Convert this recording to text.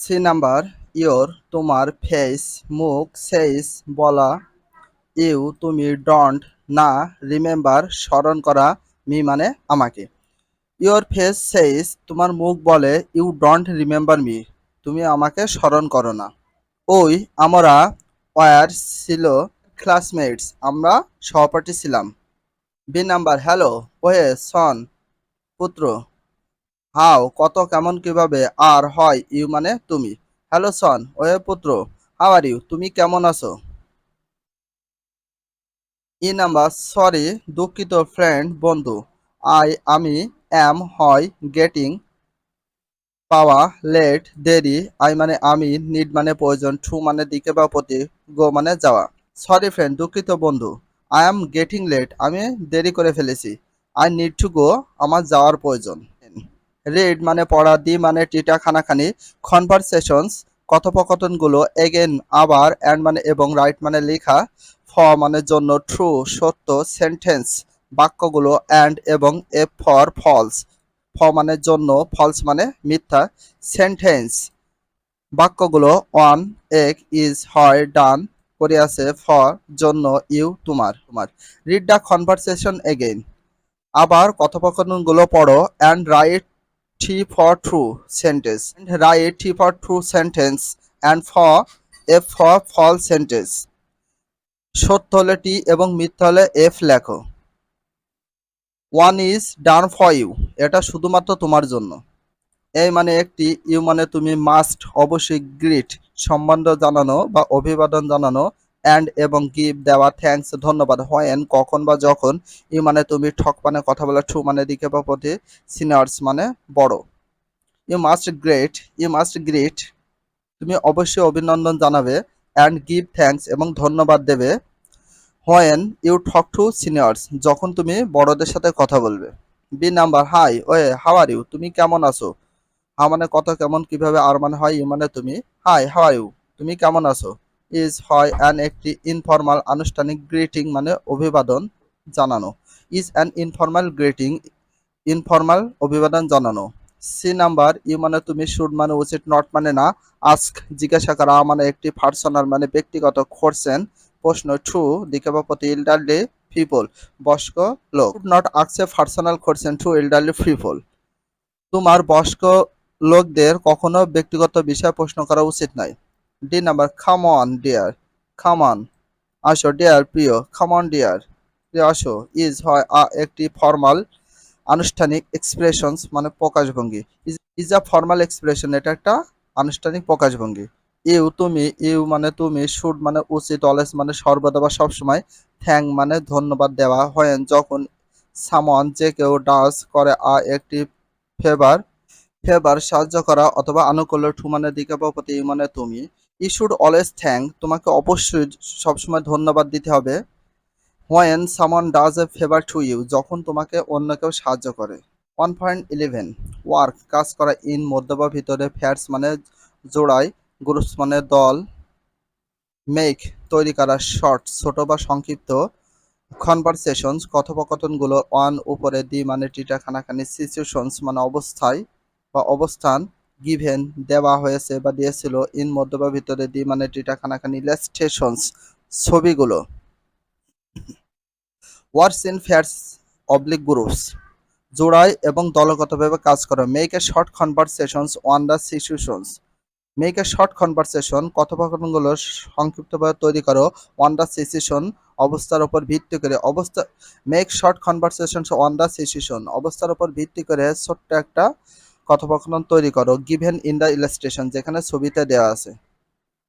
C number your তোমার face মুখ says বলা ইউ তুমি ডন্ট না রিমেম্বার স্মরণ করা মি মানে আমাকে। ইয়োর ফেস সেইস তোমার মুখ বলে ইউ ডন্ট রিমেম্বার মি তুমি আমাকে স্মরণ করো না। ওই আমরা ওয়ার ছিল ক্লাসমেটস আমরা সহপাঠী ছিলাম। বি নাম্বার হ্যালো ওহে সন পুত্র হাও কত কেমন কিভাবে আর হয় ইউ মানে তুমি। হ্যালো সন ওহে পুত্র হাউ আর ইউ তুমি কেমন আছো। ই নাম্বার সরি দুঃখিত ফ্রেন্ড বন্ধু আমি অ্যাম হয় গেটিং পাওয়া লেট দেরি আই মানে আমি নিড মানে প্রয়োজন টু মানে দিকে বা প্রতি গো মানে যাওয়া। সরি ফ্রেন্ড দুঃখিত বন্ধু আই এম গেটিং লেট আমি দেরি করে ফেলেছি। আই নিড টু গো আমার যাওয়ার প্রয়োজন। রিড মানে পড়া দি মানে টিটা খানাখানি কনভারসেশনস কথোপকথনগুলো এগেন আবার অ্যান্ড মানে এবং রাইট মানে লেখা মানে জন্য ট্রু সত্য সেন্টেন্স বাক্যগুলো অ্যান্ড এবং এফ ফর ফলস মানে জন্য ফলস মানে মিথ্যা সেন্টেন্স বাক্যগুলো অন এক ইজ হয় ডান করে আছে ফর জন্য ইউ তোমার তোমার। রিড দ্য কনভারসেশন এগেইন আবার কথোপকথনগুলো পড়ো and right T for true sentence and write T for true sentence and for F for false sentence সত্য হলে টি এবং মিথ্যা হলে এফ লেখো। One is done for you এটা শুধুমাত্র তোমার জন্য। এই মানে একটি ইউ মানে তুমি মাস্ট অবশ্যই গ্রিট সম্মান জানানো বা অভিবাদন জানানো অ্যান্ড এবং গিভ দেওয়া থ্যাঙ্কস ধন্যবাদ হোয়েন কখন বা যখন ইউ মানে তুমি ঠক মানে কথা বলা ট্রু মানে দিকে বা প্রতি সিনিয়র্স মানে বড়। ইউ মাস্ট গ্রেট তুমি অবশ্যই অভিনন্দন জানাবে অ্যান্ড গিভ থ্যাঙ্কস এবং ধন্যবাদ দেবে when you talk to seniors যখন তুমি বড়দের সাথে কথা বলবে। B number hi way how are you তুমি কেমন আছো। হা মানে কত কেমন কিভাবে আর মানে হয় ইউ মানে তুমি হাই হাউ আর ইউ তুমি কেমন আছো। ইজ হয় অ্যান একটি ইনফর্মাল আনুষ্ঠানিক গ্রিটিং মানে অভিবাদন জানানো। Is an informal greeting informal অভিবাদন জানানো। সি নাম্বার ইউ মানে তুমি শুড মানে উচিত নট মানে না আস্ক জিজ্ঞাসা করা মানে একটি পার্সোনাল মানে ব্যক্তিগত কোশ্চেন প্রশ্ন টু দিকে বা প্রতি এল্ডারলি পিপল বয়স্ক লোক not ask a personal question to elderly people তোমার বয়স্ক লোকদের কখনো ব্যক্তিগত বিষয় প্রশ্ন করা উচিত নয়। D number come on dear come on আসো ডিয়ার প্রিয় কাম অন ডিয়ার প্রিয় আসো ইজ হয় একটি ফর্মাল আনুষ্ঠানিক এক্সপ্রেশনস মানে প্রকাশভঙ্গি। ইজ আ ফর্মাল এক্সপ্রেশন এটা একটা আনুষ্ঠানিক প্রকাশভঙ্গি। ইউ মানে তুমি শুড মানে উচিত অলওয়েজ মানে সর্বদা বা সবসময় থ্যাঙ্ক মানে ধন্যবাদ দেওয়া হয় যখন সামন যে কেউ ডাস করে একটি ফেভার সাহায্য করা অথবা আনুকূল্য টু মানে দিকে বা প্রতি ইউ মানে তুমি। ইউ শুড অলওয়েজ থ্যাঙ্ক তোমাকে অবশ্যই সবসময় ধন্যবাদ দিতে হবে when someone does a favour to you যখন তোমাকে অন্য কেউ সাহায্য করে। 1.11 ওয়ার্ক কাজ করা ইন মধ্য বা ভিতরে ফ্যাটস মানে জোড়ায় গ্রুপস মানে দল মেক তৈরি করা শর্ট ছোট বা সংক্ষিপ্ত কনভারসেশনস কথোপকথনগুলো অন উপরে দি মানে টিটা খানাখানি সিচুয়েশনস মানে অবস্থায় বা অবস্থান গিভেন দেওয়া হয়েছে বা দিয়েছিল ইন মধ্য বা ভিতরে দি মানে টিটা খানাখানি ইলাস্ট্রেশনস ছবিগুলো। Works in fats oblique groups জোড়ায় এবং দলগতভাবে কাজ করো। Make a short conversations on the situations make a short conversation কথোপকথনগুলো সংক্ষিপ্তভাবে তৈরি করো অন দ্য সিচুয়েশন অবস্থার উপর ভিত্তি করে make short conversation on the situation অবস্থার উপর ভিত্তি করে ছোট্ট একটা কথোপকথন তৈরি করো গিভেন ইন দ্য ইলাস্ট্রেশন যেখানে ছবিতে দেওয়া আছে।